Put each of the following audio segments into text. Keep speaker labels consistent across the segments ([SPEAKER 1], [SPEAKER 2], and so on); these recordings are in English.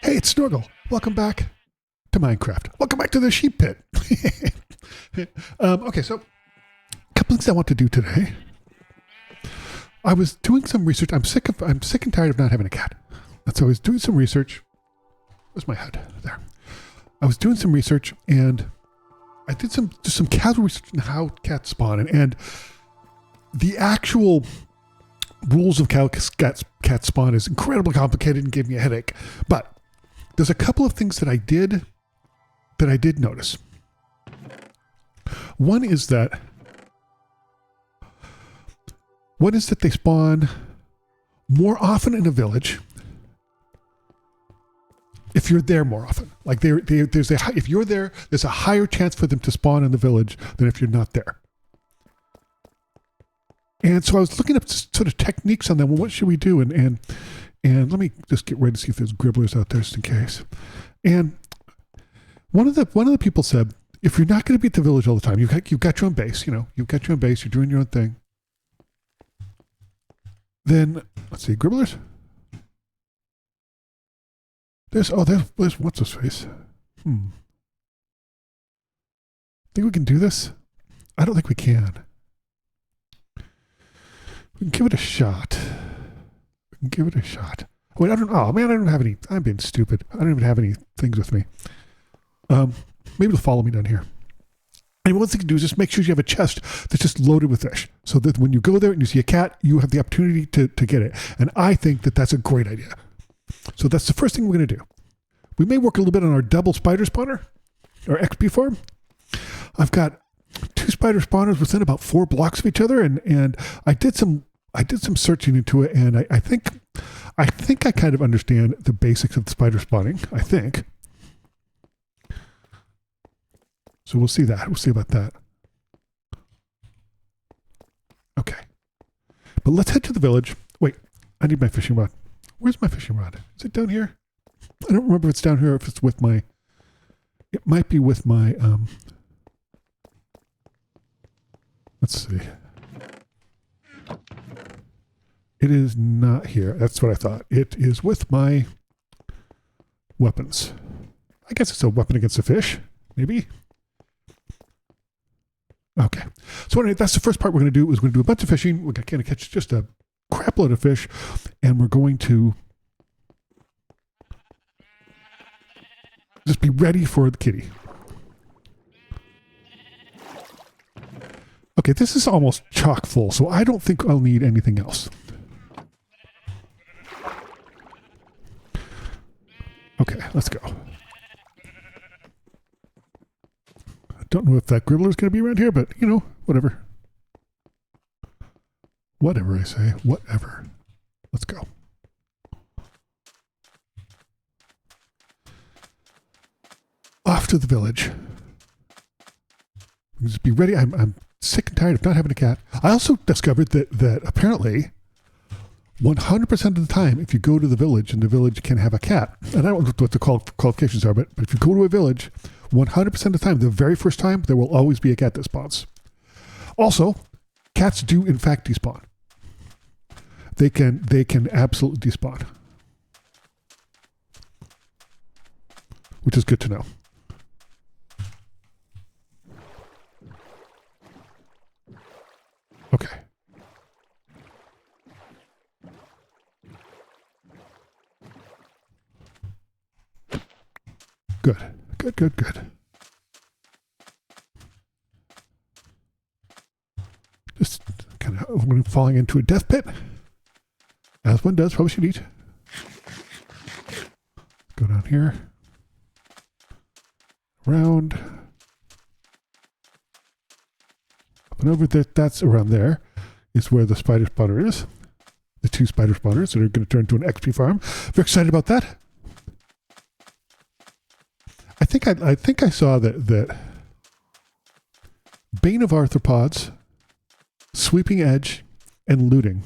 [SPEAKER 1] Hey, it's Snorgle. Welcome back to Minecraft. Welcome back to the sheep pit. Okay, so a couple things I want to do today. I was doing some research. I'm sick and tired of not having a cat. And so I was doing some research. Where's my head? There. I was doing some research and I did just some casual research on how cats spawn and the actual rules of cat spawn is incredibly complicated and gave me a headache. But there's a couple of things that I did notice. One is that they spawn more often in a village if you're there more often. Like if you're there, there's a higher chance for them to spawn in the village than if you're not there. And so I was looking up sort of techniques on that. Well, what should we do? And let me just get ready to see if there's gribblers out there just in case. And one of the people said, if you're not going to be at the village all the time, you've got your own base, you've got your own base, you're doing your own thing. Then let's see, gribblers. There's what's his face? Think we can do this? I don't think we can. We can give it a shot. Wait, I don't. Oh man, I don't have any. I'm being stupid. I don't even have any things with me. Maybe they'll follow me down here. And one thing to do is just make sure you have a chest that's just loaded with fish, so that when you go there and you see a cat, you have the opportunity to get it. And I think that that's a great idea. So that's the first thing we're going to do. We may work a little bit on our double spider spawner, our XP farm. I've got 2 spider spawners within about 4 blocks of each other, and I did some searching into it, and I think I kind of understand the basics of the spider spawning. I think. So we'll see that. We'll see about that. Okay. But let's head to the village. Wait, I need my fishing rod. Where's my fishing rod? Is it down here? I don't remember if it's down here or if it's with my... It might be with my... Let's see. It is not here. That's what I thought. It is with my weapons. I guess it's a weapon against a fish. Maybe. Okay. So anyway, that's the first part we're going to do. We're going to do a bunch of fishing. We're going to catch just a crap load of fish. And we're going to just be ready for the kitty. Okay, this is almost chock full, so I don't think I'll need anything else. Okay, let's go. I don't know if that gribbler is going to be around here, but, whatever. Whatever, I say. Whatever. Let's go. Off to the village. Just be ready. I'm sick and tired of not having a cat. I also discovered that apparently 100% of the time, if you go to the village and the village can have a cat, and I don't know what the qualifications are, but if you go to a village, 100% of the time, the very first time, there will always be a cat that spawns. Also, cats do in fact despawn. They can absolutely despawn, which is good to know. Okay. Good. Just kind of falling into a death pit, as one does. Probably should eat. Go down here. Around. Up and over there. That's around there. Is where the spider spawner is. The 2 spider spawners that are going to turn into an XP farm. Very excited about that. I think I saw that Bane of Arthropods, Sweeping Edge, and Looting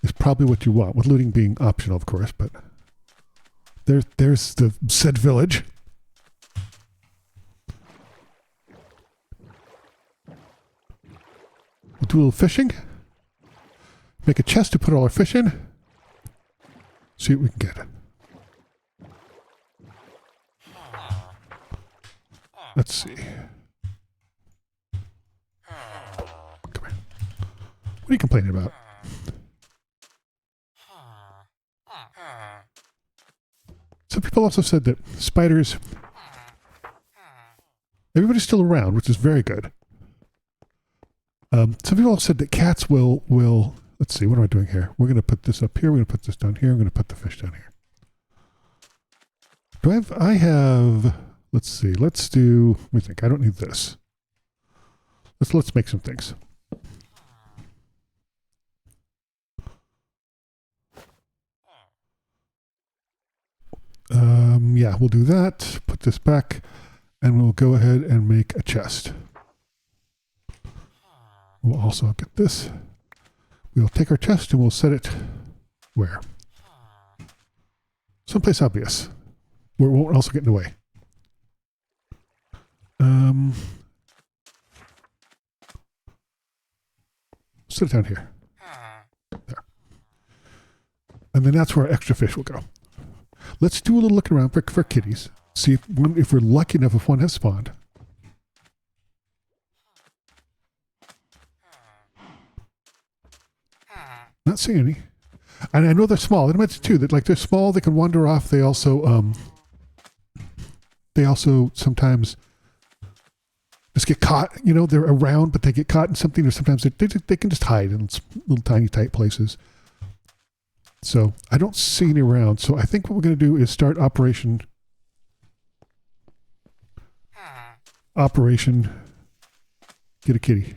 [SPEAKER 1] is probably what you want, with looting being optional, of course, but there's the said village. We'll do a little fishing. Make a chest to put all our fish in. See what we can get. Let's see. Come here. What are you complaining about? Some people also said that spiders... Everybody's still around, which is very good. Some people also said that cats will... Let's see, what am I doing here? We're going to put this up here. We're going to put this down here. I'm going to put the fish down here. I have... Let's see. Let's do... Let me think. I don't need this. Let's make some things. Yeah, we'll do that. Put this back, and we'll go ahead and make a chest. We'll also get this. We'll take our chest and we'll set it where? Someplace obvious, where it won't also get in the way. Set it down here. There. And then that's where our extra fish will go. Let's do a little looking around for kitties. See if we're lucky enough if one has spawned. Not seeing any. And I know they're small. I mentioned too that like they're small, they can wander off. They also sometimes just get caught. You know, they're around, but they get caught in something, or sometimes they can just hide in little tiny tight places. So I don't see any around. So I think what we're going to do is start Operation Get a Kitty.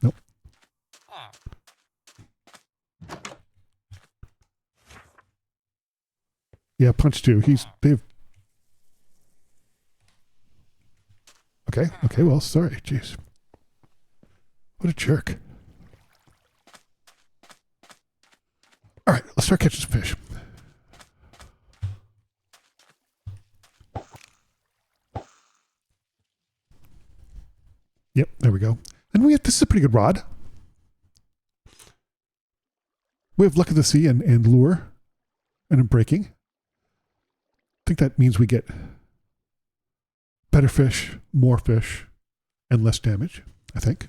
[SPEAKER 1] Nope. Yeah, Punch 2. They've. Okay, well, sorry. Jeez. What a jerk. All right, let's start catching some fish. Yep, there we go. And this is a pretty good rod. We have Luck of the Sea and Lure and Breaking. I think that means we get better fish, more fish, and less damage, I think.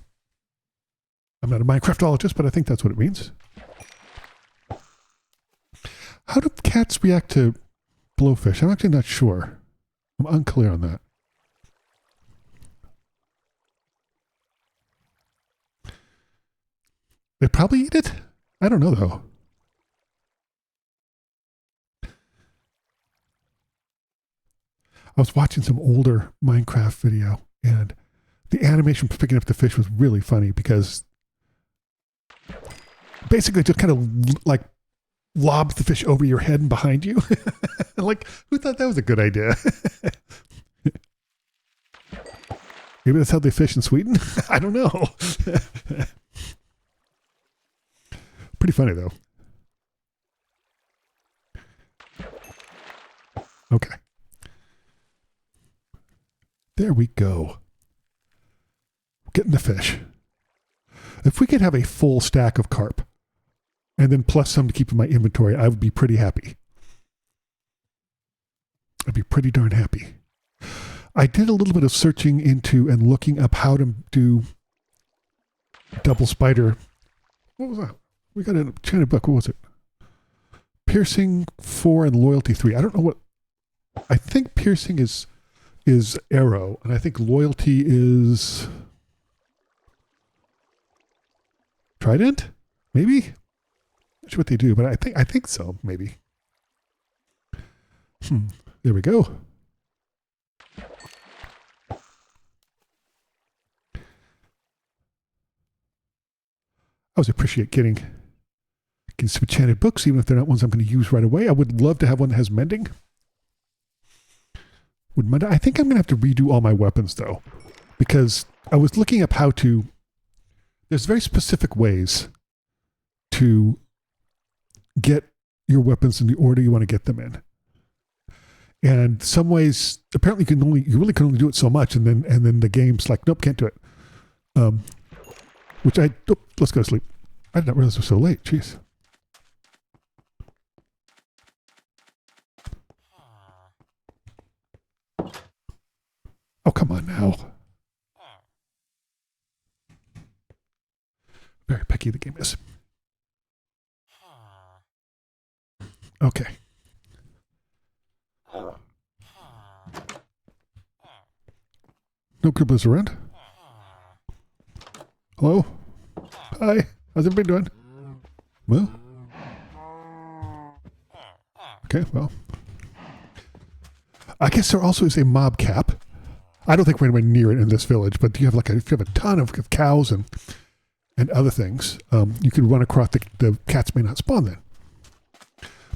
[SPEAKER 1] I'm not a Minecraftologist, but I think that's what it means. How do cats react to blowfish? I'm actually not sure. I'm unclear on that. They probably eat it? I don't know, though. I was watching some older Minecraft video, and the animation for picking up the fish was really funny because basically just kind of like lobs the fish over your head and behind you. Like, who thought that was a good idea? Maybe that's how they fish in Sweden? I don't know. Pretty funny, though. Okay. There we go. Getting the fish. If we could have a full stack of carp and then plus some to keep in my inventory, I would be pretty happy. I'd be pretty darn happy. I did a little bit of searching into and looking up how to do double spider. What was that? We got a China book. What was it? Piercing 4 and Loyalty 3. I don't know what. I think piercing is arrow, and I think loyalty is trident. Maybe. Not sure what they do, but I think so. Maybe. There we go. I always appreciate getting some enchanted books, even if they're not ones I'm going to use right away. I would love to have one that has mending. I think I'm going to have to redo all my weapons, though, because I was looking up how to... There's very specific ways to get your weapons in the order you want to get them in. And some ways, apparently you really can only do it so much, and then the game's like, nope, can't do it. Let's go to sleep. I did not realize it was so late. Jeez. come on now. Very picky the game is. Okay. No cribblers around. Hello? Hi. How's everybody doing? Well? Okay, well. I guess there also is a mob cap. I don't think we're anywhere near it in this village, but you have if you have a ton of cows and other things, you could run across the cats may not spawn then.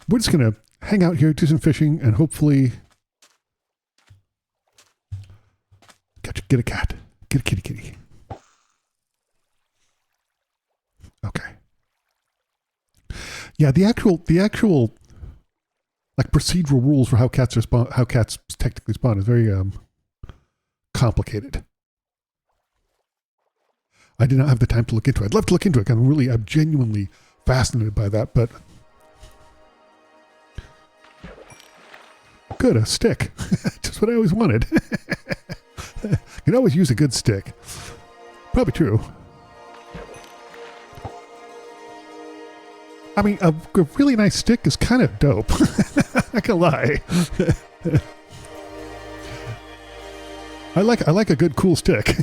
[SPEAKER 1] We're just going to hang out here, do some fishing, and hopefully get a cat. Get a kitty. Okay. Yeah, the actual like procedural rules for how cats technically spawn is very complicated. I did not have the time to look into it. I'd love to look into it. I'm genuinely fascinated by that, but good, a stick. Just what I always wanted. You can always use a good stick. Probably true. I mean, a really nice stick is kind of dope. Not gonna lie. I like a good cool stick.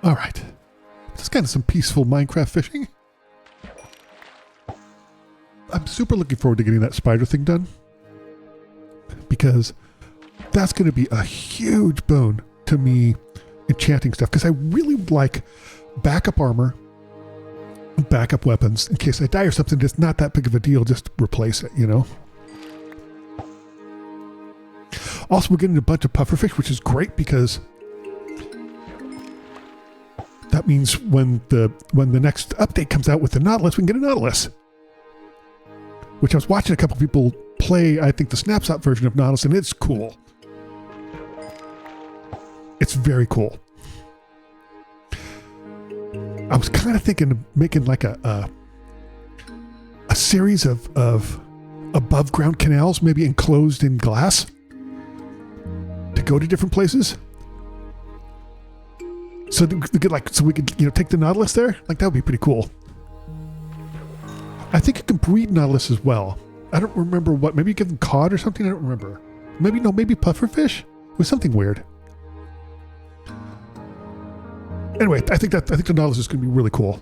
[SPEAKER 1] All right, just kind of some peaceful Minecraft fishing. I'm super looking forward to getting that spider thing done, because that's going to be a huge boon to me enchanting stuff, because I really like backup armor, backup weapons in case I die or something. It's not that big of a deal, just replace it, you know. Also, we're getting a bunch of pufferfish, which is great because that means when the next update comes out with the Nautilus, we can get a Nautilus. Which I was watching a couple people play, I think, the snapshot version of Nautilus, and it's cool. It's very cool. I was kind of thinking of making like a series of above ground canals, maybe enclosed in glass, to go to different places. So we could take the Nautilus there. Like, that would be pretty cool. I think you can breed Nautilus as well. I don't remember what. Maybe you give them cod or something. I don't remember. Maybe pufferfish. It was something weird. Anyway, I think the Nautilus is going to be really cool.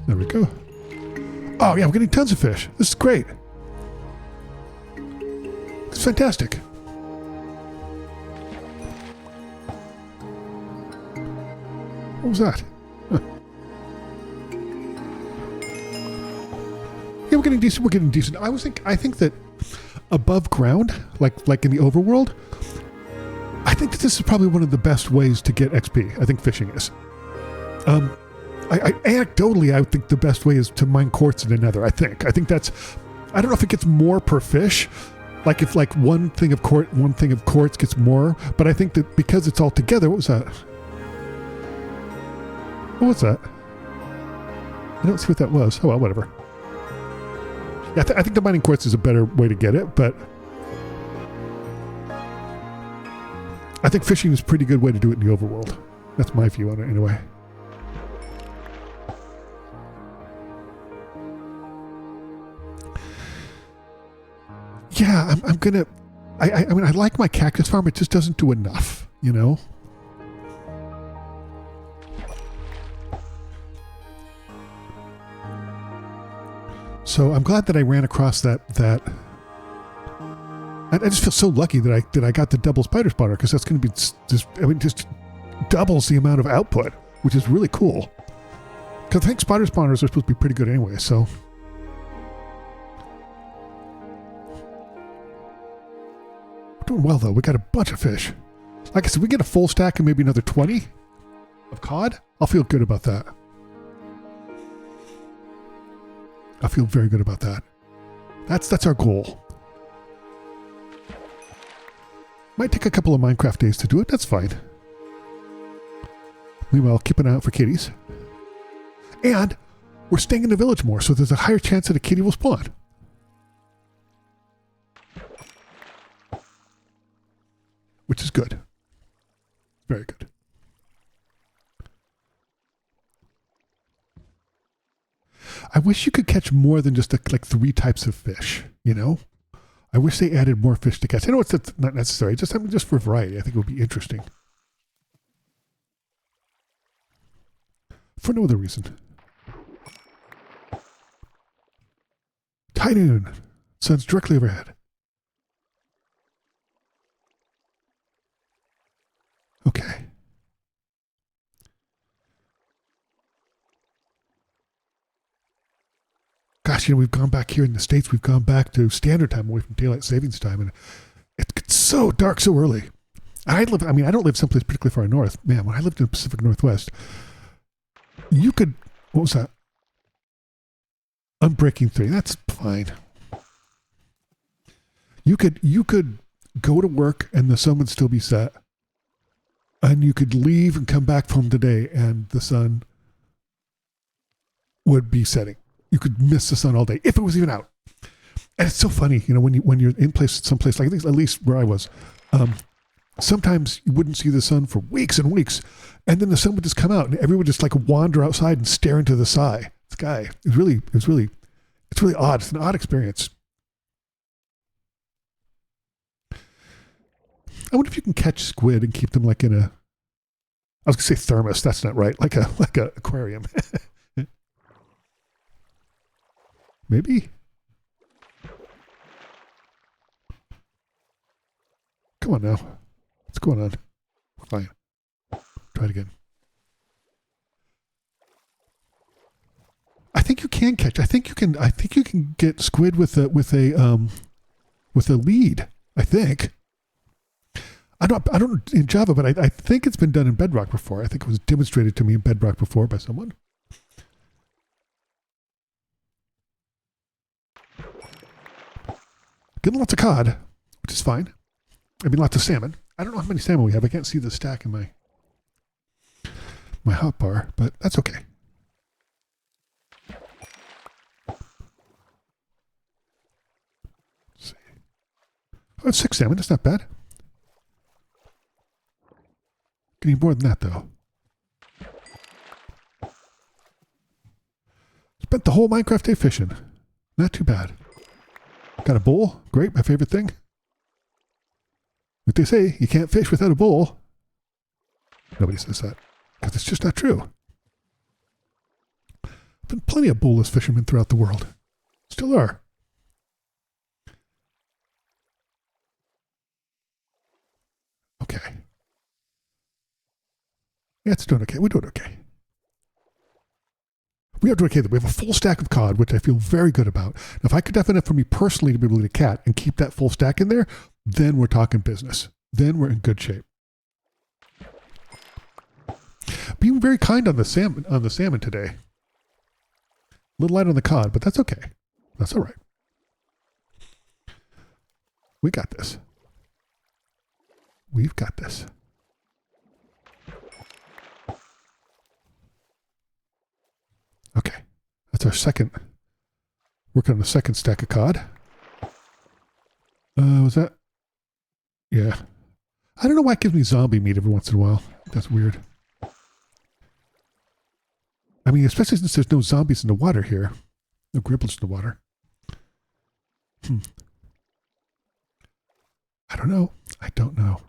[SPEAKER 1] There we go. Oh yeah, we're getting tons of fish. This is great. It's fantastic. What was that? Huh. Yeah, we're getting decent. I think that above ground, like in the overworld, I think that this is probably one of the best ways to get XP. I think fishing is. Anecdotally, I think the best way is to mine quartz in the Nether. I think that's. I don't know if it gets more per fish. Like if one thing of quartz gets more, but I think that because it's all together. What was that? What was that? I don't see what that was. Oh well, whatever. Yeah, I think the mining quartz is a better way to get it, but I think fishing is a pretty good way to do it in the overworld. That's my view on it, anyway. Yeah, I'm gonna. I mean, I like my cactus farm. It just doesn't do enough, you know. So I'm glad that I ran across that. I just feel so lucky that I got the double spider spawner, because that's going to be just doubles the amount of output, which is really cool. Because I think spider spawners are supposed to be pretty good anyway. So we're doing well though. We got a bunch of fish. Like I said, we get a full stack and maybe another 20 of cod. I'll feel good about that. I feel very good about that. That's our goal. Might take a couple of Minecraft days to do it. That's fine. Meanwhile, keep an eye out for kitties. And we're staying in the village more, so there's a higher chance that a kitty will spawn. Which is good. Very good. I wish you could catch more than just like 3 types of fish, you know? I wish they added more fish to catch. I know it's not necessary, just for variety. I think it would be interesting. For no other reason. High noon. Sun's directly overhead. Okay. Gosh, we've gone back here in the States. We've gone back to standard time away from daylight savings time, and it gets so dark so early. I don't live someplace particularly far north. Man, when I lived in the Pacific Northwest, you could, what was that? Unbreaking 3. That's fine. You could go to work and the sun would still be set, and you could leave and come back home today and the sun would be setting. You could miss the sun all day if it was even out. And it's so funny, when you're in someplace like this, at least where I was, sometimes you wouldn't see the sun for weeks and weeks, and then the sun would just come out and everyone would just like wander outside and stare into the sky. It's really odd. It's an odd experience. I wonder if you can catch squid and keep them like in I was gonna say thermos. That's not right. Like a aquarium. Maybe. Come on now. What's going on? Fine. Try it again. I think you can catch. I think you can get squid with a lead. I think. I don't in Java, but I think it's been done in Bedrock before. I think it was demonstrated to me in Bedrock before by someone. Getting lots of cod, which is fine. Lots of salmon. I don't know how many salmon we have. I can't see the stack in my hotbar, but that's okay. Let's see. Oh, it's 6 salmon. That's not bad. Getting more than that, though. Spent the whole Minecraft day fishing. Not too bad. Got a bowl. Great. My favorite thing. What they say, you can't fish without a bowl. Nobody says that. Because it's just not true. Been plenty of bowlless fishermen throughout the world. Still are. Okay. Yeah, it's doing okay. We're doing okay. We are doing okay. We have a full stack of cod, which I feel very good about. Now, if I could have enough for me personally to be able to get a cat and keep that full stack in there, then we're talking business. Then we're in good shape. Being very kind on the salmon today. A little light on the cod, but that's okay. That's all right. We got this. We've got this. Okay. That's our second. Working on the second stack of cod. Was that? Yeah. I don't know why it gives me zombie meat every once in a while. That's weird. Especially since there's no zombies in the water here. No gribbles in the water. I don't know.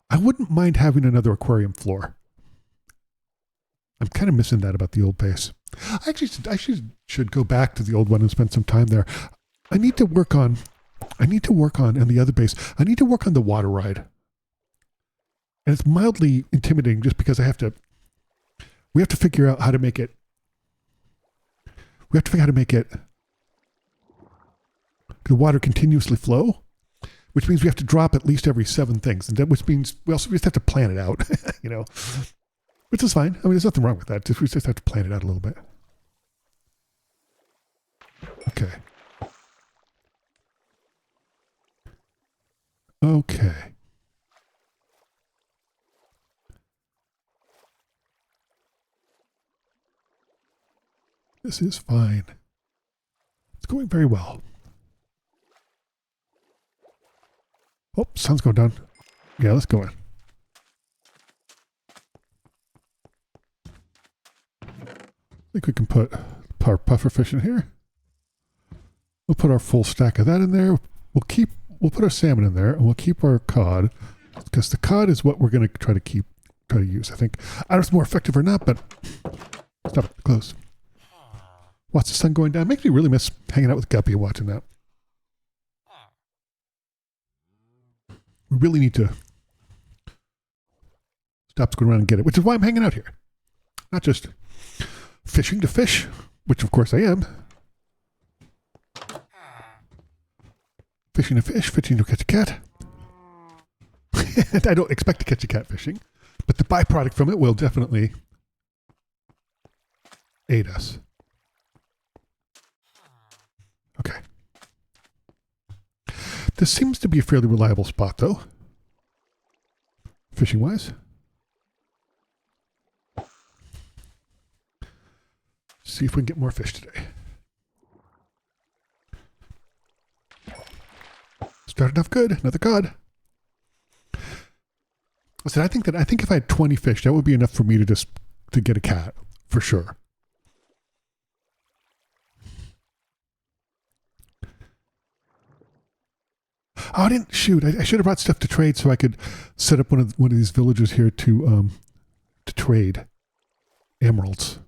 [SPEAKER 1] I wouldn't mind having another aquarium floor. I'm kind of missing that about the old base. I should go back to the old one and spend some time there. I need to work on the other base. I need to work on the water ride. And it's mildly intimidating just because we have to figure out how to make it. We have to figure out how to make it the water continuously flow, which means we have to drop at least every 7 things. And that, which means we just have to plan it out, which is fine. There's nothing wrong with that. We just have to plan it out a little bit. Okay. Okay. This is fine. It's going very well. Oh, sun's going down. Yeah, let's go in. I think we can put our puffer fish in here. We'll put our full stack of that in there. We'll put our salmon in there, and we'll keep our cod, because the cod is what we're going to try to use. I think I don't know if it's more effective or not, but stop it, close. Watch the sun going down. Makes me really miss hanging out with Guppy and watching that. We really need to stop going around and get it, which is why I'm hanging out here. Not just fishing to fish, which of course I am. Fishing to fish, fishing to catch a cat. I don't expect to catch a cat fishing, but the byproduct from it will definitely aid us. Okay. This seems to be a fairly reliable spot, though, fishing-wise. See if we can get more fish today. Started off good. Another cod. I said, I think if I had 20 fish, that would be enough for me to get a cat for sure. Oh, I didn't shoot. I should have brought stuff to trade so I could set up one of these villagers here to trade emeralds.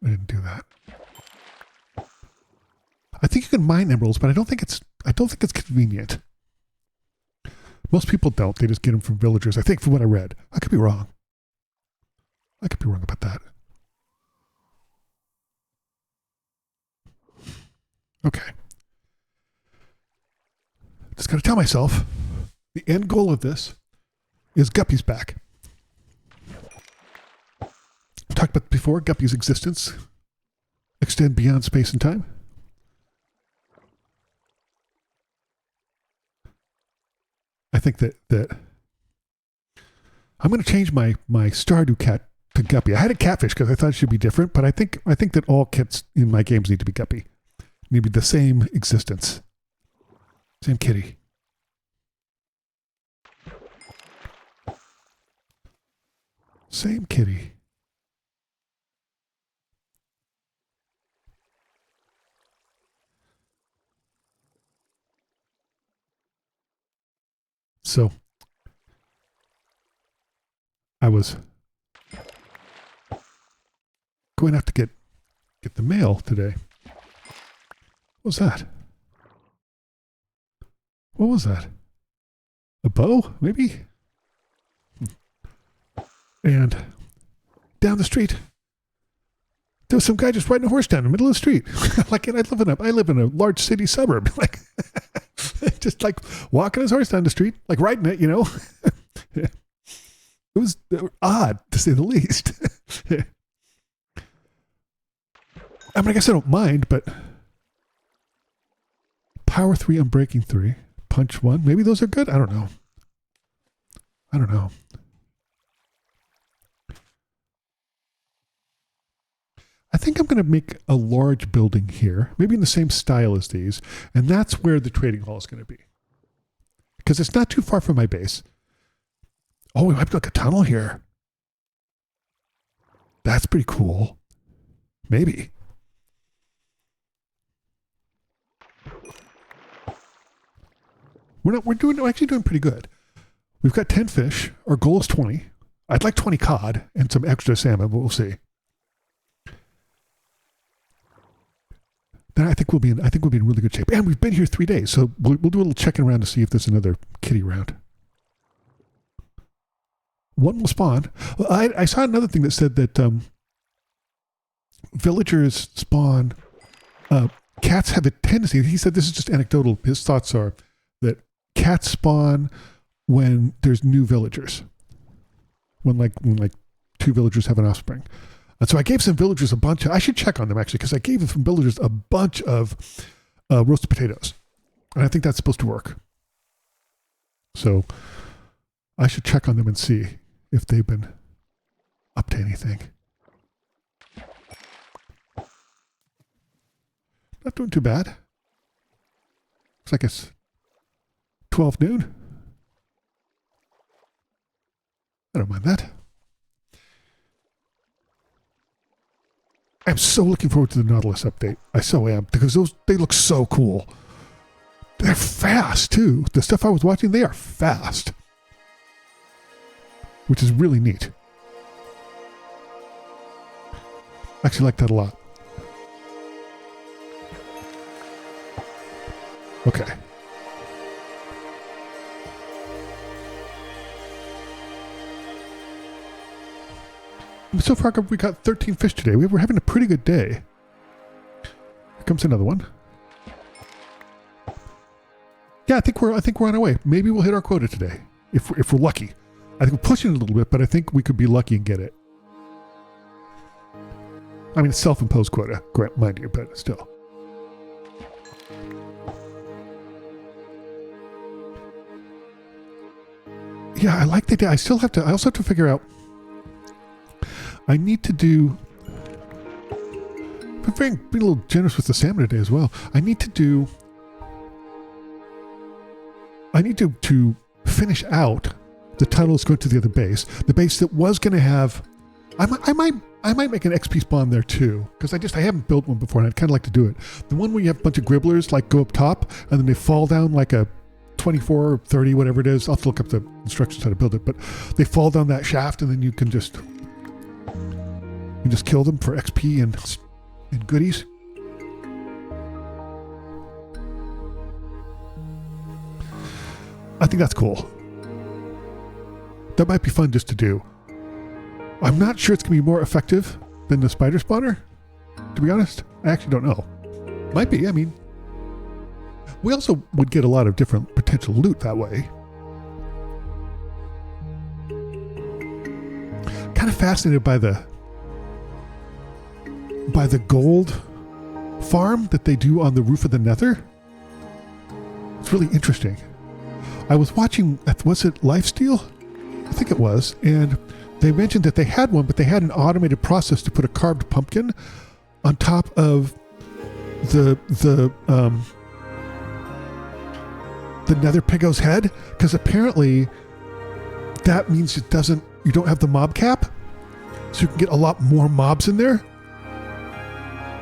[SPEAKER 1] I didn't do that. I think you can mine emeralds, but I don't think it's convenient. Most people don't. They just get them from villagers. I think, from what I read. I could be wrong. I could be wrong about that. Okay. Just got to tell myself the end goal of this is Guppy's back. I've talked about before, Guppy's existence extend beyond space and time. I think that I'm going to change my Stardew cat to Guppy. I had a catfish because I thought it should be different, but I think that all cats in my games need to be Guppy. Need to be the same existence. Same kitty. Same kitty. So I was going to have to get the mail today. What was that? What was that? A bow, maybe? And down the street, there was some guy just riding a horse down the middle of the street. Like, and I live in a large city suburb. Like, just like walking his horse down the street, like riding it, you know. It was odd, to say the least. I mean, I guess I don't mind, but power 3, unbreaking 3, punch 1. Maybe those are good. I don't know. I think I'm going to make a large building here, maybe in the same style as these, and that's where the trading hall is going to be. Because it's not too far from my base. Oh, we might be like a tunnel here. That's pretty cool. Maybe. We're actually doing pretty good. We've got 10 fish. Our goal is 20. I'd like 20 cod and some extra salmon, but we'll see. Then I think we'll be in really good shape. And we've been here 3 days, so we'll do a little checking around to see if there's another kitty around. One will spawn. Well, I saw another thing that said that villagers spawn. Cats have a tendency. He said this is just anecdotal. His thoughts are that cats spawn when there's new villagers. When like 2 villagers have an offspring. And so I gave some villagers a bunch of, I should check on them actually, because I gave some villagers a bunch of roasted potatoes. And I think that's supposed to work. So I should check on them and see if they've been up to anything. Not doing too bad. Looks like it's 12 noon. I don't mind that. I'm so looking forward to the Nautilus update. I so am, because they look so cool. They're fast, too. The stuff I was watching, they are fast. Which is really neat. I actually like that a lot. Okay. So far, we got 13 fish today. We're having a pretty good day. Here comes another one. Yeah, I think we're on our way. Maybe we'll hit our quota today, if we're lucky. I think we're pushing it a little bit, but I think we could be lucky and get it. I mean, it's self-imposed quota, mind you, but still. Yeah, I like the day. I also have to figure out. I need to do. I'm being a little generous with the salmon today as well. I need to finish out the tunnels going to the other base. The base that was going to have. I might make an XP spawn there too, because I haven't built one before, and I'd kind of like to do it. The one where you have a bunch of gribblers like go up top, and then they fall down like a 24 or 30, whatever it is. I'll have to look up the instructions how to build it, but they fall down that shaft, and then you can just kill them for XP and goodies. I think that's cool. That might be fun just to do. I'm not sure it's going to be more effective than the spider spawner, to be honest. I actually don't know. Might be, I mean. We also would get a lot of different potential loot that way. Kind of fascinated by the gold farm that they do on the roof of the Nether. It's really interesting. I was watching, was it Lifesteal? I think it was, and they mentioned that they had one, but they had an automated process to put a carved pumpkin on top of the Nether Piggo's head, because apparently that means you don't have the mob cap, so you can get a lot more mobs in there.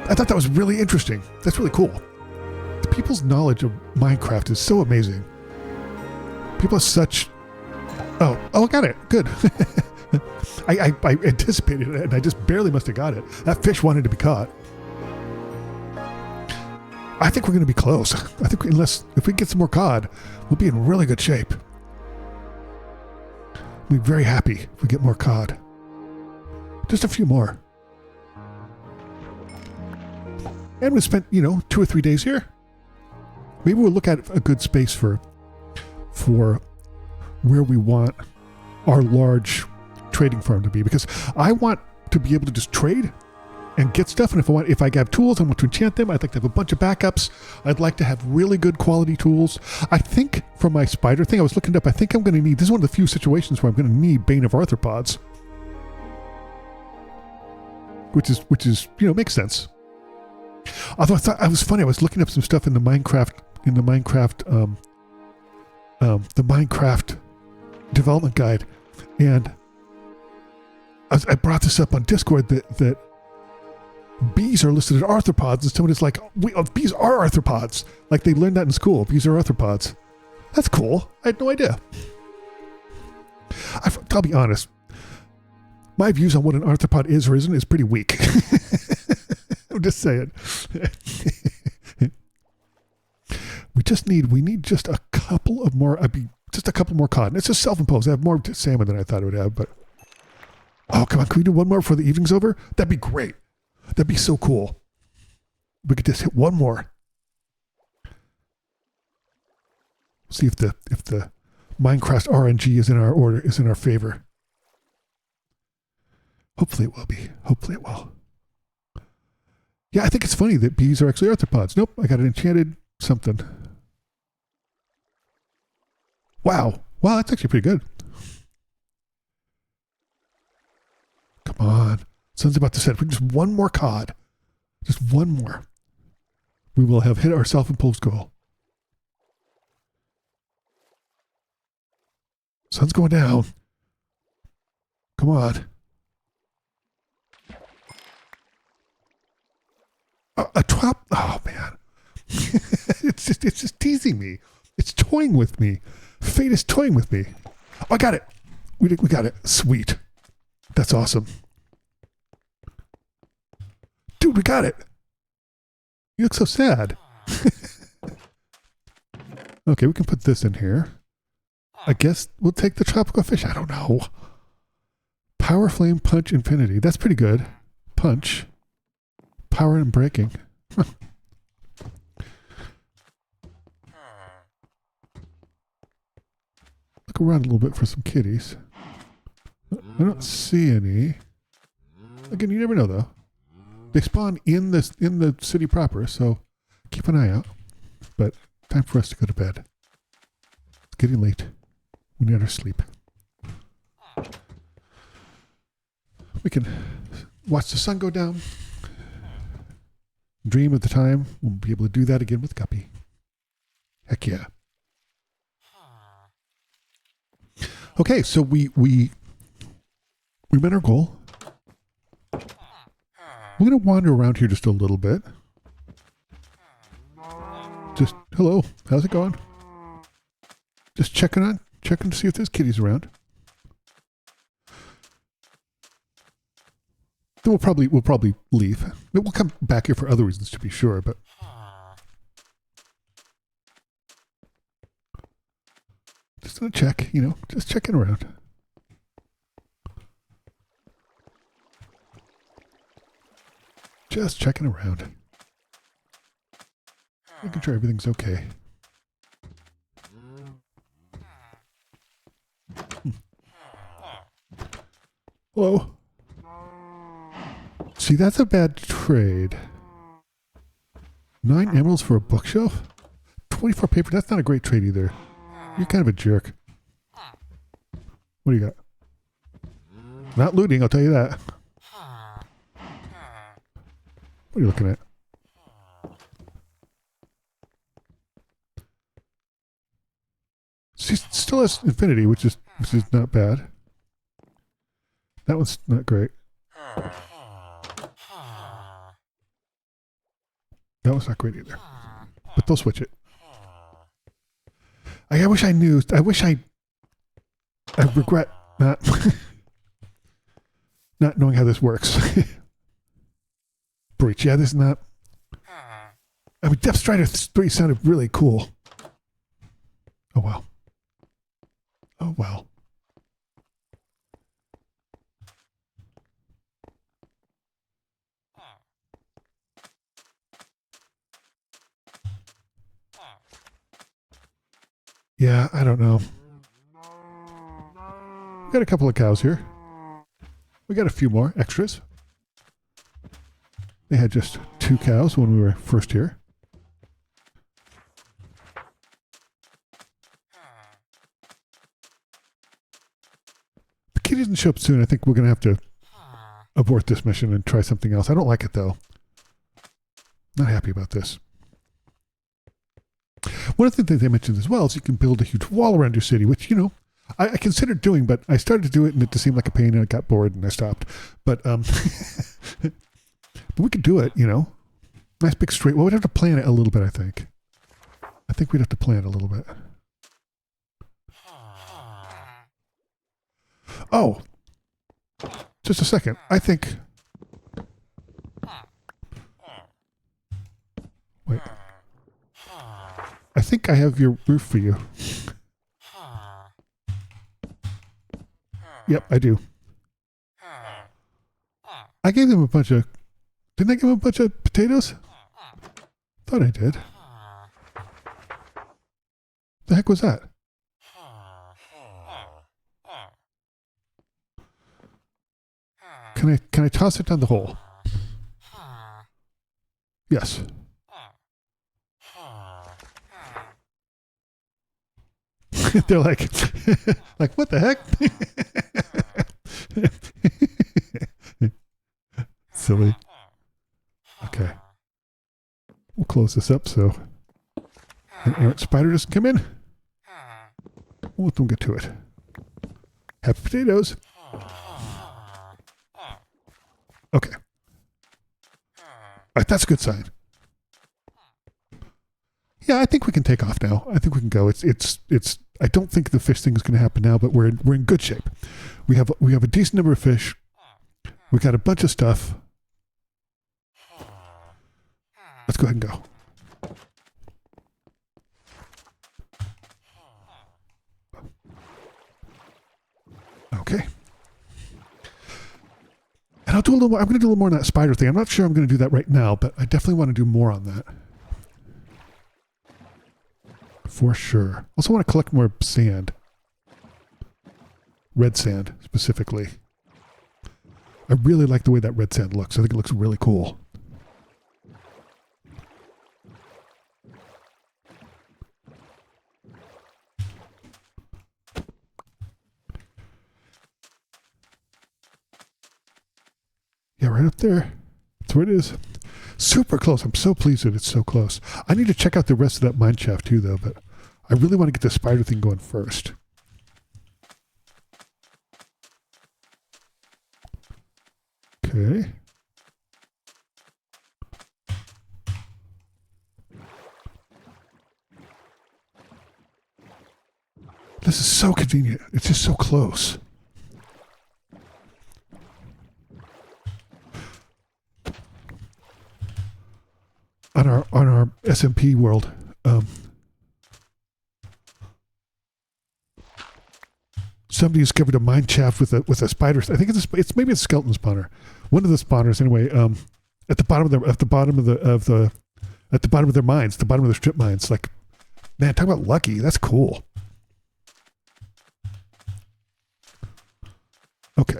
[SPEAKER 1] I thought that was really interesting. That's really cool. People's knowledge of Minecraft is so amazing. People are such... Oh, I got it. Good. I anticipated it, and I just barely must have got it. That fish wanted to be caught. I think we're going to be close. I think if we get some more cod, we'll be in really good shape. We'll be very happy if we get more cod. Just a few more. And we spent, 2 or 3 days here. Maybe we'll look at a good space for where we want our large trading farm to be, because I want to be able to just trade and get stuff, and if I have tools, I want to enchant them. I'd like to have a bunch of backups. I'd like to have really good quality tools. I think for my spider thing, I was looking up, I think I'm going to need, this is one of the few situations where I'm going to need Bane of Arthropods. Which is makes sense. Although I thought I was funny, I was looking up some stuff in the Minecraft development guide, and I brought this up on Discord that bees are listed as arthropods, and someone is like, bees are arthropods. Like they learned that in school. Bees are arthropods. That's cool. I had no idea. I'll be honest. My views on what an arthropod is or isn't is pretty weak. I'm just saying. We need just a couple of more, just a couple more cod. And it's just self-imposed. I have more salmon than I thought I would have, but oh, come on. Can we do one more before the evening's over? That'd be great. That'd be so cool. We could just hit one more. See if the Minecraft RNG is in our favor. Hopefully it will be. Hopefully it will. Yeah, I think it's funny that bees are actually arthropods. Nope, I got an enchanted something. Wow, that's actually pretty good. Come on. Sun's about to set. We just one more cod. Just one more. we will have hit our self-imposed goal. Sun's going down. Come on. A trap. Oh, man. it's just teasing me. It's toying with me. Fate is toying with me. Oh, I got it. We got it. Sweet. That's awesome. Dude, we got it. You look so sad. Okay, we can put this in here. I guess we'll take the tropical fish. I don't know. Power, flame, punch, infinity. That's pretty good. Punch. Power and breaking. Look around a little bit for some kitties. I don't see any. Again, you never know though. They spawn in the city proper, so keep an eye out. But time for us to go to bed. It's getting late. We need our sleep. We can watch the sun go down. Dream of the time we'll be able to do that again with Guppy. Heck yeah. Okay, so we met our goal. We're going to wander around here just a little bit. Just, hello, how's it going? Just checking to see if there's kitties around. Then we'll probably leave. We'll come back here for other reasons to be sure, but just gonna check, just checking around. Just checking around. Making sure everything's okay. Hello. See, that's a bad trade. 9 emeralds for a bookshelf? 24 paper, that's not a great trade either. You're kind of a jerk. What do you got? Not looting, I'll tell you that. What are you looking at? She still has infinity, which is not bad. That one's not great. That one's not great either. But they'll switch it. I wish I knew. I regret not not knowing how this works. Breach. Yeah, this is not. I mean, Death Strider 3 sounded really cool. Oh well. Oh well. Yeah, I don't know. We got a couple of cows here. We got a few more extras. They had just 2 cows when we were first here. The kitty doesn't show up soon. I think we're going to have to abort this mission and try something else. I don't like it though. Not happy about this. One of the things they mentioned as well is you can build a huge wall around your city, which, I considered doing, but I started to do it and it just seemed like a pain and I got bored and I stopped. But, but we could do it, Nice big straight. Well, we'd have to plan it a little bit, I think. I think we'd have to plan it a little bit. Oh. Just a second. I think... Wait. I think I have your roof for you. Yep, I do. I gave them a bunch of... Didn't I give them a bunch of potatoes? Thought I did. The heck was that? Can I toss it down the hole? Yes. They're like, what the heck? Silly. Okay. We'll close this up so an errant spider doesn't come in. We'll let them get to it. Happy potatoes. Okay. All right, that's a good sign. Yeah, I think we can take off now. I think we can go. It's. I don't think the fish thing is going to happen now, but we're in good shape. We have a decent number of fish. We got a bunch of stuff. Let's go ahead and go. Okay. And I'll do a little more. I'm going to do a little more on that spider thing. I'm not sure I'm going to do that right now, but I definitely want to do more on that. For sure. Also want to collect more sand. Red sand, specifically. I really like the way that red sand looks. I think it looks really cool. Yeah, right up there. That's where it is. Super close. I'm so pleased that it's so close. I need to check out the rest of that mine shaft too, though, but I really want to get the spider thing going first. Okay. This is so convenient. It's just so close. On our SMP world, somebody discovered a mine shaft with a spider. I think it's maybe a skeleton spawner. One of the spawners, anyway. At the bottom of their mines, the bottom of their strip mines. Like, man, talk about lucky. That's cool. Okay,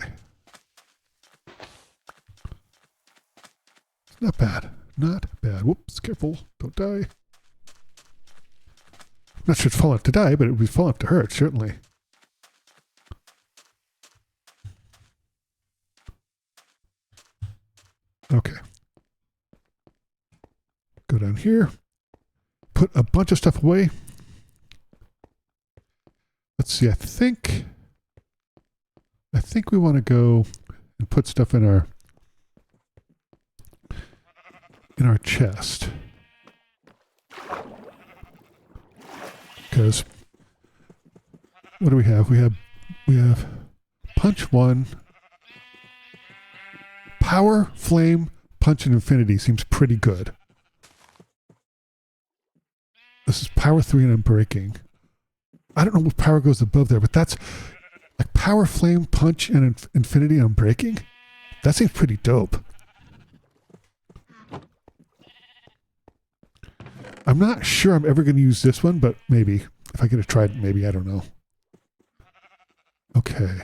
[SPEAKER 1] not bad. Not bad. Whoops, careful. Don't die. I'm not sure it's falling up to die, but it would be falling up to hurt, certainly. Okay. Go down here. Put a bunch of stuff away. Let's see, I think we want to go and put stuff in our chest, because what do we have? We have punch 1, power, flame, punch, and infinity seems pretty good. This is power 3 and unbreaking. I don't know what power goes above there, but that's like power, flame, punch, and infinity and unbreaking. That seems pretty dope. I'm not sure I'm ever going to use this one, but maybe. If I get to try it, maybe. I don't know. Okay.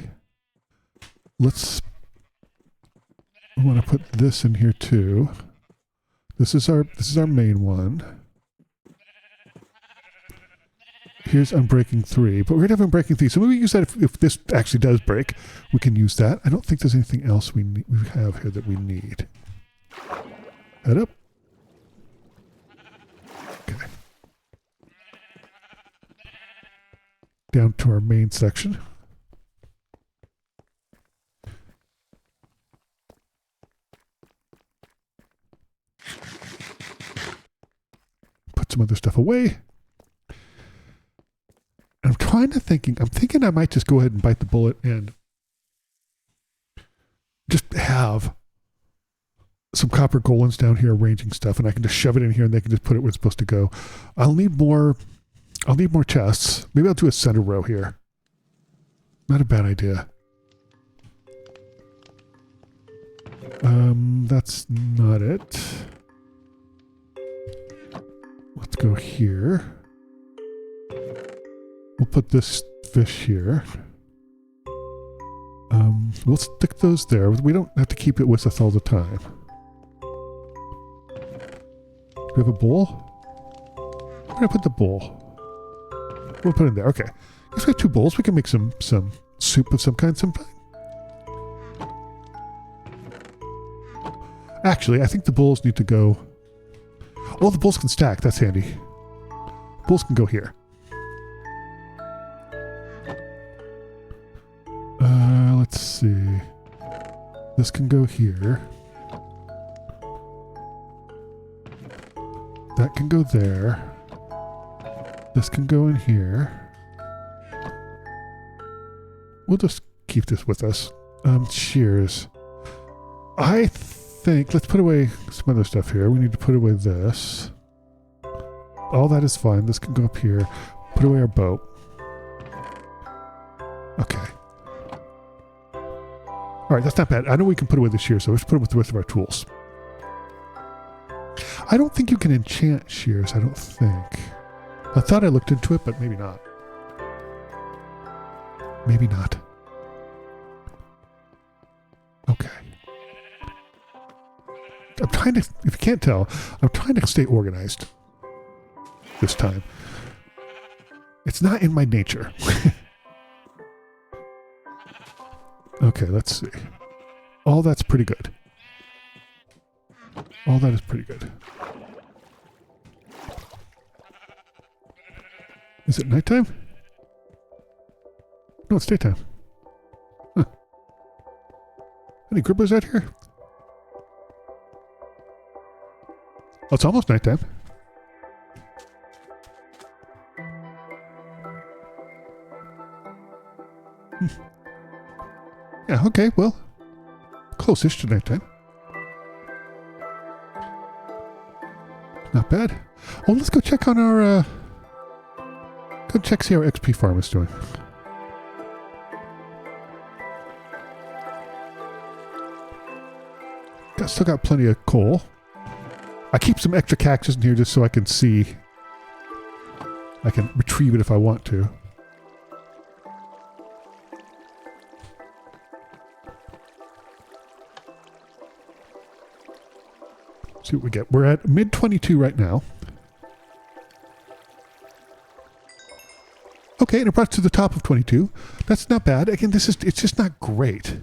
[SPEAKER 1] I want to put this in here too. This is our main one. Here's unbreaking 3, but we're going to have unbreaking 3. So maybe we use that if this actually does break. We can use that. I don't think there's anything else we have here that we need. Head up. Okay. Down to our main section. Put some other stuff away. I'm thinking I might just go ahead and bite the bullet and just have some copper golems down here arranging stuff, and I can just shove it in here and they can just put it where it's supposed to go. I'll need more chests. Maybe I'll do a center row here. Not a bad idea. That's not it. Let's go here. We'll put this fish here. We'll stick those there. We don't have to keep it with us all the time. Do we have a bowl? Where did I put the bowl? We'll put it in there. Okay. Guess we have 2 bowls. We can make some soup of some kind sometime. Actually, I think the bowls need to go... Oh, the bulls can stack. That's handy. Bulls can go here. Let's see. This can go here. That can go there. This can go in here. We'll just keep this with us. Shears. I think, let's put away some other stuff here. We need to put away this. All that is fine. This can go up here. Put away our boat. Okay. All right, that's not bad. I know we can put away the shears, so let's put it with the rest of our tools. I don't think you can enchant shears, I don't think. I thought I looked into it, but maybe not. Maybe not. Okay. I'm trying to, if you can't tell, I'm trying to stay organized this time. It's not in my nature. Okay, let's see. All that's pretty good. All that is pretty good. Is it nighttime? No, it's daytime. Huh. Any gribblers out here? Oh, it's almost nighttime. Yeah, okay, well, close-ish to nighttime. Not bad. Oh, let's go check on our, go check, see how our XP farm is doing. Still got plenty of coal. I keep some extra cactus in here just so I can see. I can retrieve it if I want to. See what we get. We're at mid 22 right now. Okay, and it brought us to the top of 22. That's not bad. Again, it's just not great.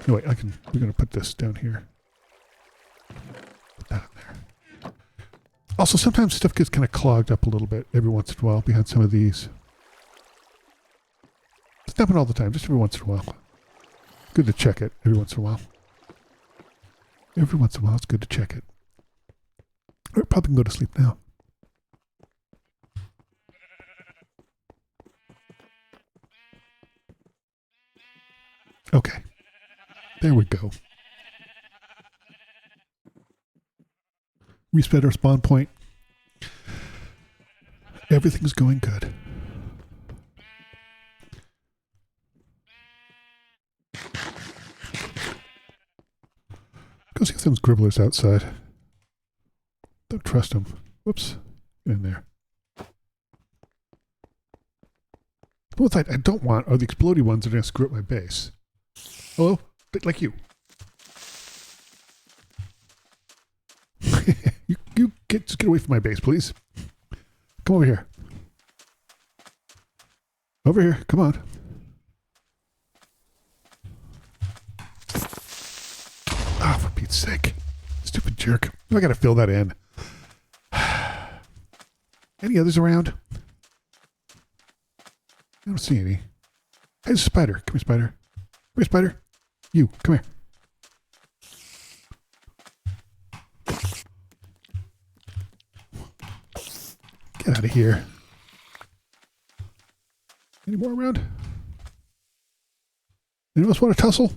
[SPEAKER 1] No, wait, we're going to put this down here. Put that in there. Also, sometimes stuff gets kind of clogged up a little bit every once in a while behind some of these. It's not all the time, just every once in a while. Good to check it every once in a while. Every once in a while, it's good to check it. Or probably can go to sleep now. Okay. There we go. Reset our spawn point. Everything's going good. Go see if there's gribblers outside. Don't trust them. Whoops. Get in there. The ones I don't want are the explodey ones that are going to screw up my base. Hello? Like you. you just get away from my base, please. Come over here. Over here. Come on. Ah, for Pete's sake. Stupid jerk. I gotta fill that in. Any others around? I don't see any. Hey, there's a spider. Come here, spider. Come here, spider. You, come here. Get out of here. Any more around? Anyone else want to tussle?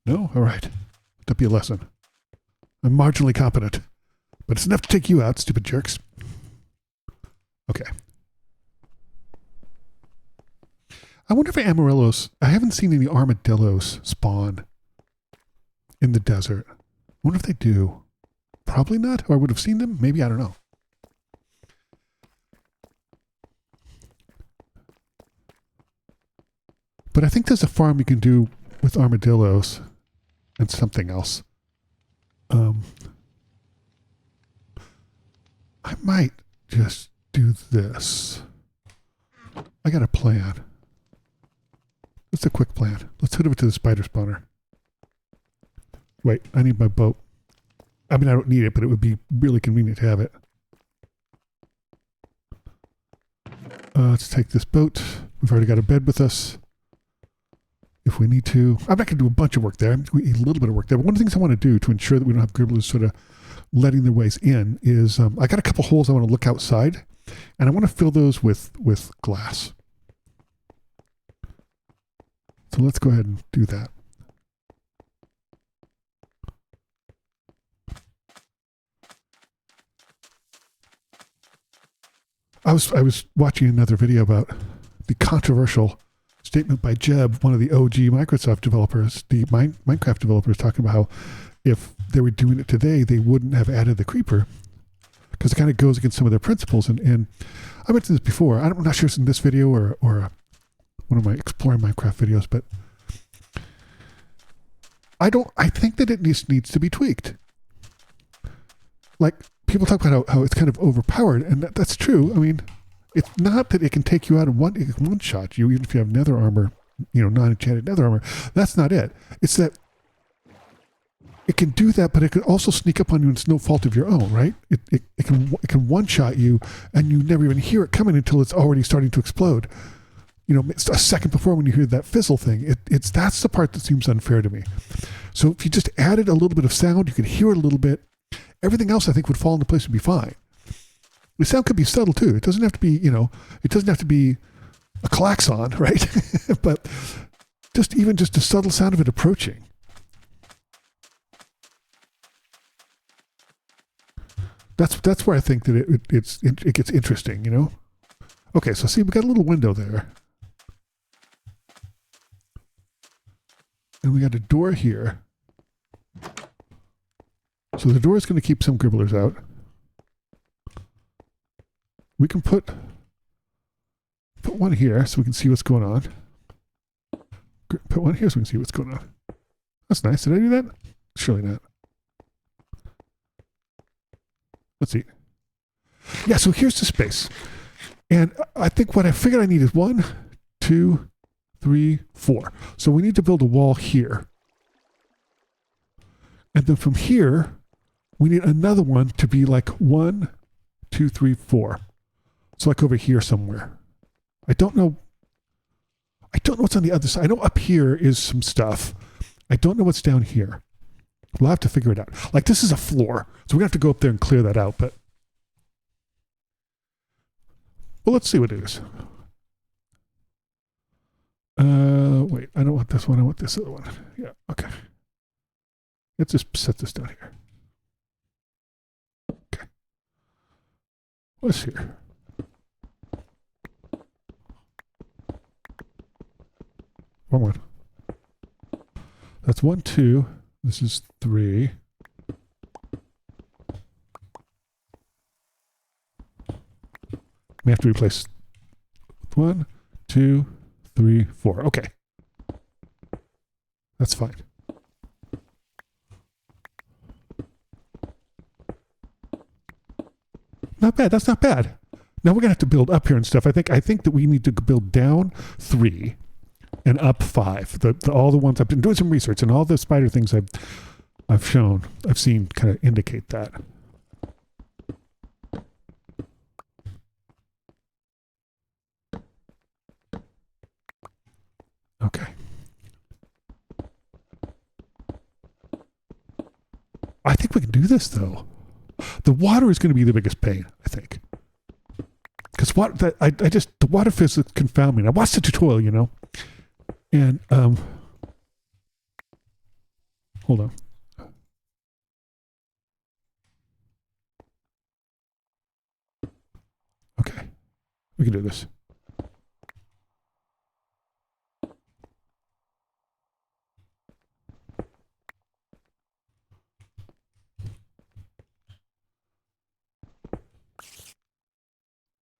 [SPEAKER 1] No? All right. That'd be a lesson. I'm marginally competent, but it's enough to take you out, stupid jerks. Okay. I wonder if Amarillos, I haven't seen any armadillos spawn in the desert. I wonder if they do. Probably not, or I would have seen them. Maybe, I don't know. But I think there's a farm you can do with armadillos and something else. I might just do this. I got a plan. It's a quick plan. Let's head over to the spider spawner. Wait, I need my boat. I mean, I don't need it, but it would be really convenient to have it. Let's take this boat. We've already got a bed with us. If we need to. I'm not going to do a bunch of work there. I'm going to do a little bit of work there. But one of the things I want to do to ensure that we don't have gribblers sort of letting their ways in is I got a couple holes I want to look outside, and I want to fill those with glass. So let's go ahead and do that. I was watching another video about the controversial statement by Jeb, one of the OG Microsoft developers, the Minecraft developers, talking about how if they were doing it today, they wouldn't have added the creeper because it kind of goes against some of their principles. And I mentioned this before. I'm not sure it's in this video or one of my exploring Minecraft videos, but I think that it needs to be tweaked. Like, people talk about how it's kind of overpowered, and that's true. I mean, it's not that it can take you out in one shot you, even if you have nether armor, non-enchanted nether armor. That's not it. It's that it can do that, but it can also sneak up on you, and it's no fault of your own, right? It can one-shot you, and you never even hear it coming until it's already starting to explode. It's a second before when you hear that fizzle thing. That's the part that seems unfair to me. So if you just added a little bit of sound, you could hear it a little bit. Everything else, I think, would fall into place and be fine. The sound could be subtle too. It doesn't have to be, it doesn't have to be a klaxon, right? But just a subtle sound of it approaching. That's where I think that it gets interesting, Okay, so see, we got a little window there. And we got a door here. So the door is going to keep some gribblers out. We can put one here so we can see what's going on. Put one here so we can see what's going on. That's nice. Did I do that? Surely not. Let's see. Yeah, so here's the space. And I think what I figured I need is 1, 2, 3, 4. So we need to build a wall here. And then from here, we need another one to be like 1, 2, 3, 4. So like over here somewhere. I don't know what's on the other side. I know up here is some stuff. I don't know what's down here. We'll have to figure it out. Like, this is a floor, so we're going to have to go up there and clear that out. But well, let's see what it is. Wait, I don't want this one. I want this other one. Yeah, okay. Let's just set this down here. Okay. What's here? Wrong one. That's 1, 2. This is 3. We have to replace 1, 2, 3, 4. Okay. That's fine. Not bad. That's not bad. Now we're gonna have to build up here and stuff. I think that we need to build down 3 and up 5. All the ones I've been doing some research, and all the spider things I've seen kind of indicate that. Okay. I think we can do this though. The water is going to be the biggest pain, I think. Because the water physics confound me. I watched the tutorial, and hold on. Okay, we can do this.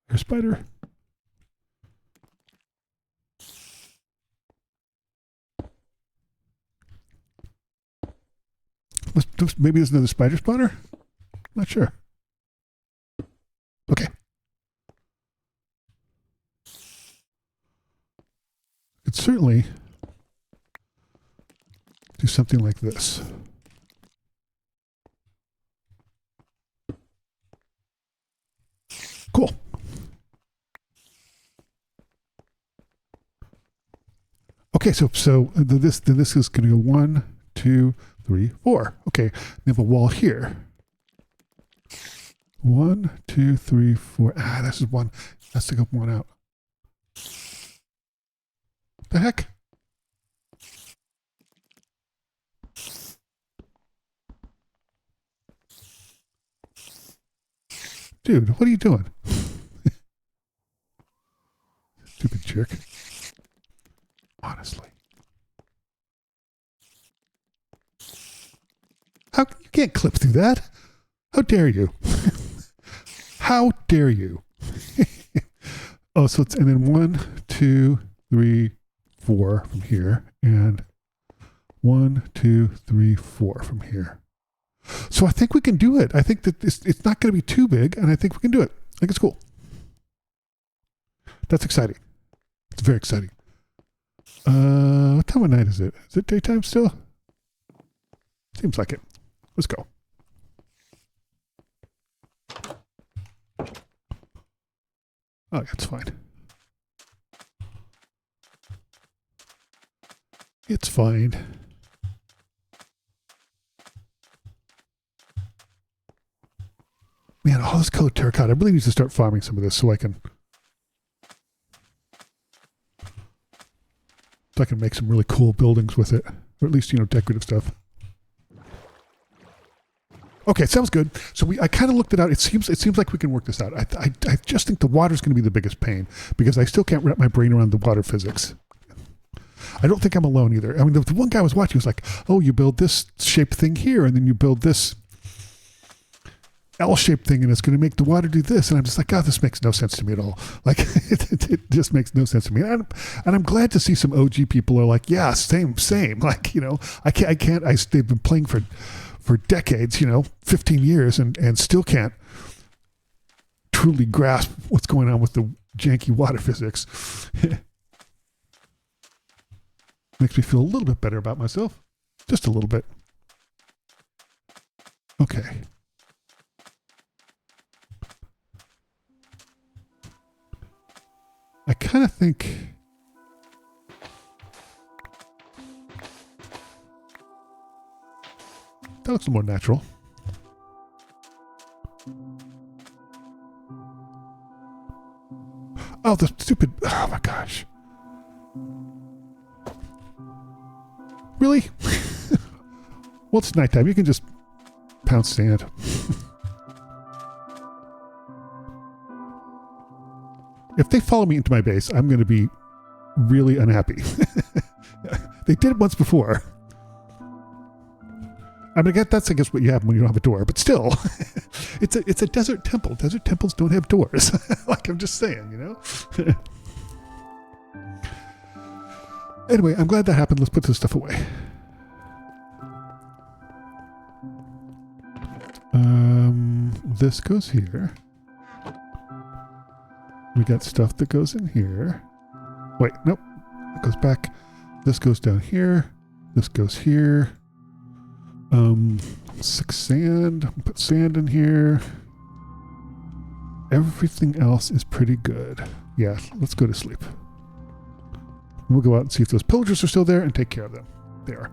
[SPEAKER 1] Here's spider. Maybe there's another spider spawner? Not sure. Okay. Could certainly do something like this. Okay, so this is going to go 1, 2, 3, 4. Okay, we have a wall here. 1, 2, 3, 4. Ah, this is one. Let's take up one out. The heck? Dude, what are you doing? Stupid jerk. Honestly. How you can't clip through that? How dare you? How dare you? Oh, so it's, and then 1, 2, 3, 4 from here, and 1, 2, 3, 4 from here. So I think we can do it. I think that it's not going to be too big, and I think we can do it. I think it's cool. That's exciting. It's very exciting. What time of night is it? Is it daytime still? Seems like it. Let's go. Oh, it's fine. It's fine. Man, all this colored terracotta. I really need to start farming some of this so I can make some really cool buildings with it. Or at least, decorative stuff. Okay, sounds good. So I kind of looked it out. It seems like we can work this out. I just think the water's going to be the biggest pain because I still can't wrap my brain around the water physics. I don't think I'm alone either. I mean, the one guy I was watching was like, oh, you build this shaped thing here, and then you build this L-shaped thing, and it's going to make the water do this. And I'm just like, God, this makes no sense to me at all. Like, it just makes no sense to me. And I'm glad to see some OG people are like, yeah, same. Like, they've been playing for decades, 15 years, and still can't truly grasp what's going on with the janky water physics. Makes me feel a little bit better about myself. Just a little bit. Okay. I kind of think that looks more natural. Oh, the stupid... Oh, my gosh. Really? Well, it's nighttime. You can just pound sand. If they follow me into my base, I'm going to be really unhappy. They did it once before. I mean, that's, I guess, what you have when you don't have a door. But still, it's a desert temple. Desert temples don't have doors. Like, I'm just saying, Anyway, I'm glad that happened. Let's put this stuff away. This goes here. We got stuff that goes in here. Wait, nope. It goes back. This goes down here. This goes here. 6 sand. Put sand in here. Everything else is pretty good. Yeah, let's go to sleep. We'll go out and see if those pillagers are still there and take care of them. They are.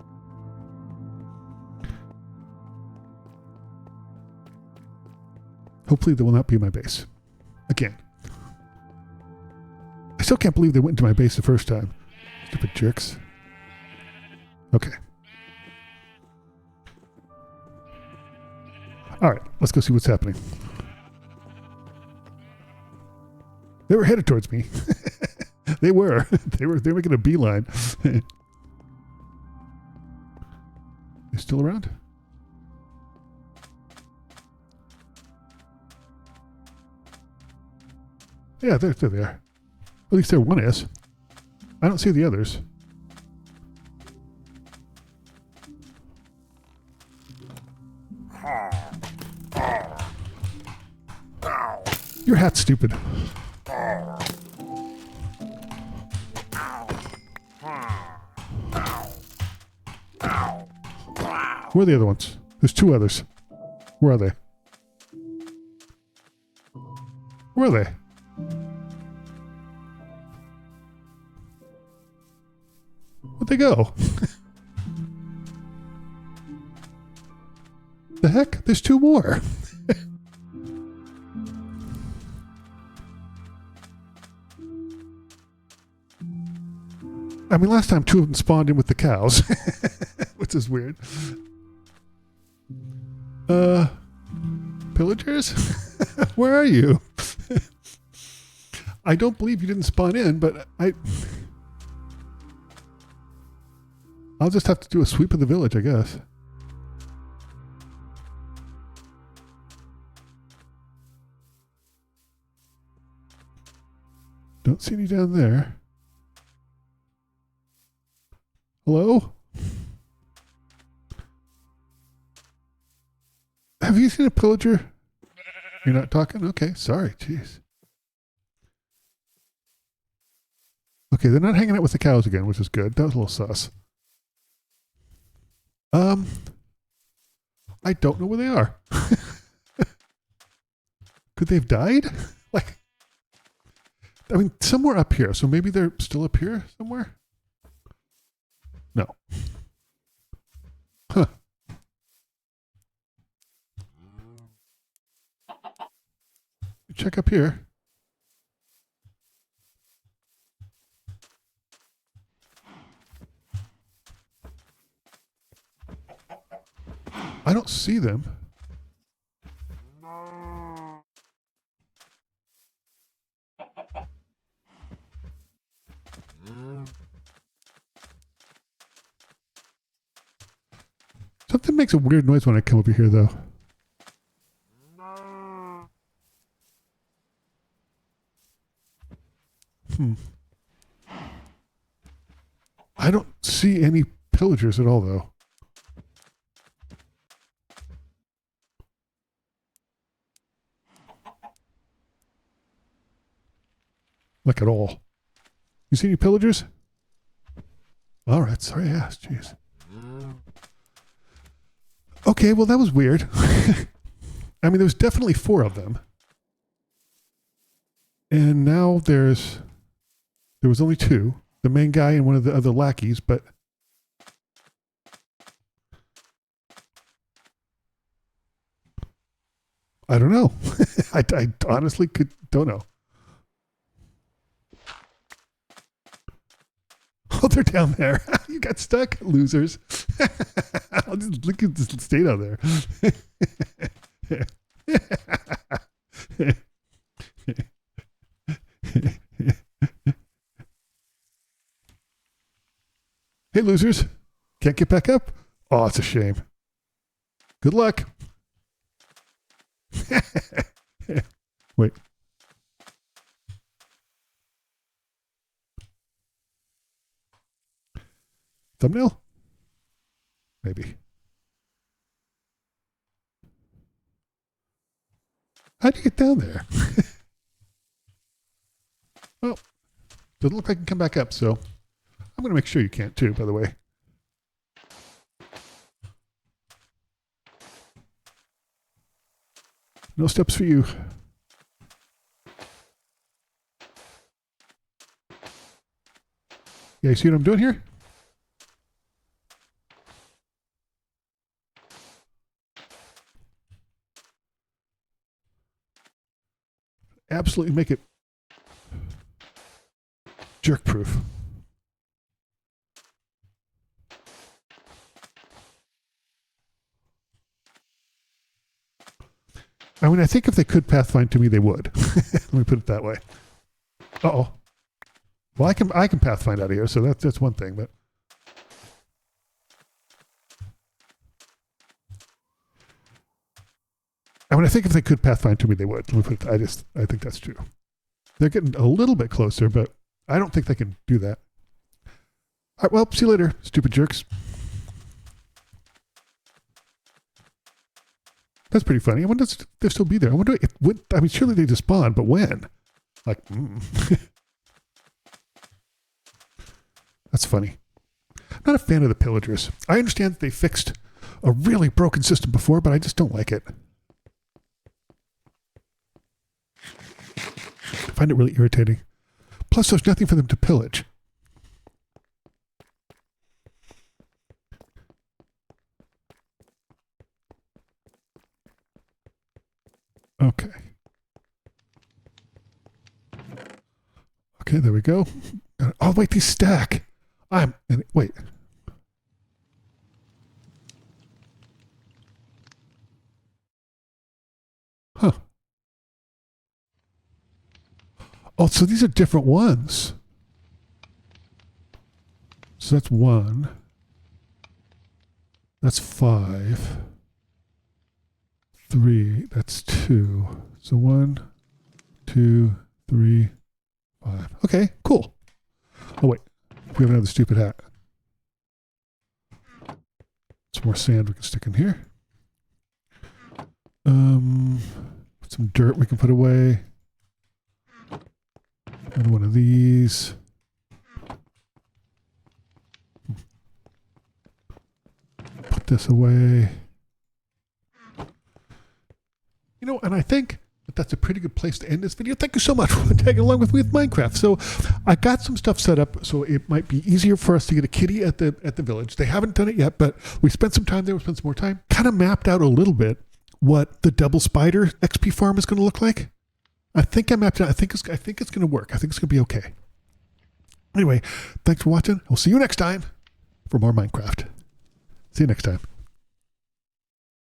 [SPEAKER 1] Hopefully they will not be in my base. Again. I still can't believe they went into my base the first time. Stupid jerks. Okay. All right, let's go see what's happening. They were headed towards me. They were. They were making a beeline. They still around? Yeah, they're there. At least there one is. I don't see the others. Your hat's stupid. Where are the other ones? There's 2 others. Where are they? Where are they? Where'd they go? The heck? There's 2 more. I mean, last time 2 of them spawned in with the cows, which is weird. Pillagers? Where are you? I don't believe you didn't spawn in, but I'll just have to do a sweep of the village, I guess. Don't see any down there. Hello? Have you seen a pillager? You're not talking? Okay, sorry, jeez. Okay, they're not hanging out with the cows again, which is good. That was a little sus. I don't know where they are. Could they have died? Like, I mean, somewhere up here. So maybe they're still up here somewhere? No. Huh. Check up here. I don't see them. Something makes a weird noise when I come over here, though. I don't see any pillagers at all, though. Like at all. You see any pillagers? All right, sorry I asked, jeez. Okay, well that was weird. I mean, there was definitely 4 of them. And now there was only 2. The main guy and one of the other lackeys, but I don't know. I honestly don't know. Oh, they're down there. You got stuck, losers. I'll just stay down there. Hey, losers. Can't get back up? Oh, it's a shame. Good luck. Wait. Thumbnail? Maybe. How'd you get down there? Well, doesn't look like I can come back up, so I'm going to make sure you can't too, by the way. No steps for you. Yeah, you see what I'm doing here? Absolutely make it jerk proof. I mean, I think if they could pathfind to me, they would. Let me put it that way. Uh-oh. Well, I can pathfind out of here, so that's one thing, but I mean, I think if they could pathfind to me, they would. Let me put it. I think that's true. They're getting a little bit closer, but I don't think they can do that. All right, well, see you later, stupid jerks. That's pretty funny. I wonder if they'll still be there. I wonder if, I mean, surely they just spawn, but when? Like, That's funny. I'm not a fan of the pillagers. I understand that they fixed a really broken system before, but I just don't like it. I find it really irritating. Plus, there's nothing for them to pillage. Okay. Okay, there we go. Oh, wait, these stack. Wait. Huh. Oh, so these are different ones. So that's 1. That's 5. 3. That's 2. So 1, 2, 3, 5. Okay, cool. Oh, wait. We have another stupid hat. Some more sand we can stick in here. Some dirt we can put away. Another one of these. Put this away. You know, and I think that's a pretty good place to end this video. Thank you so much for tagging along with me with Minecraft. So I got some stuff set up so it might be easier for us to get a kitty at the village. They haven't done it yet, but we spent some time there. We spent some more time. Kind of mapped out a little bit what the double spider XP farm is going to look like. I think I mapped it out. I think it's going to work. I think it's going to be okay. Anyway, thanks for watching. We'll see you next time for more Minecraft. See you next time.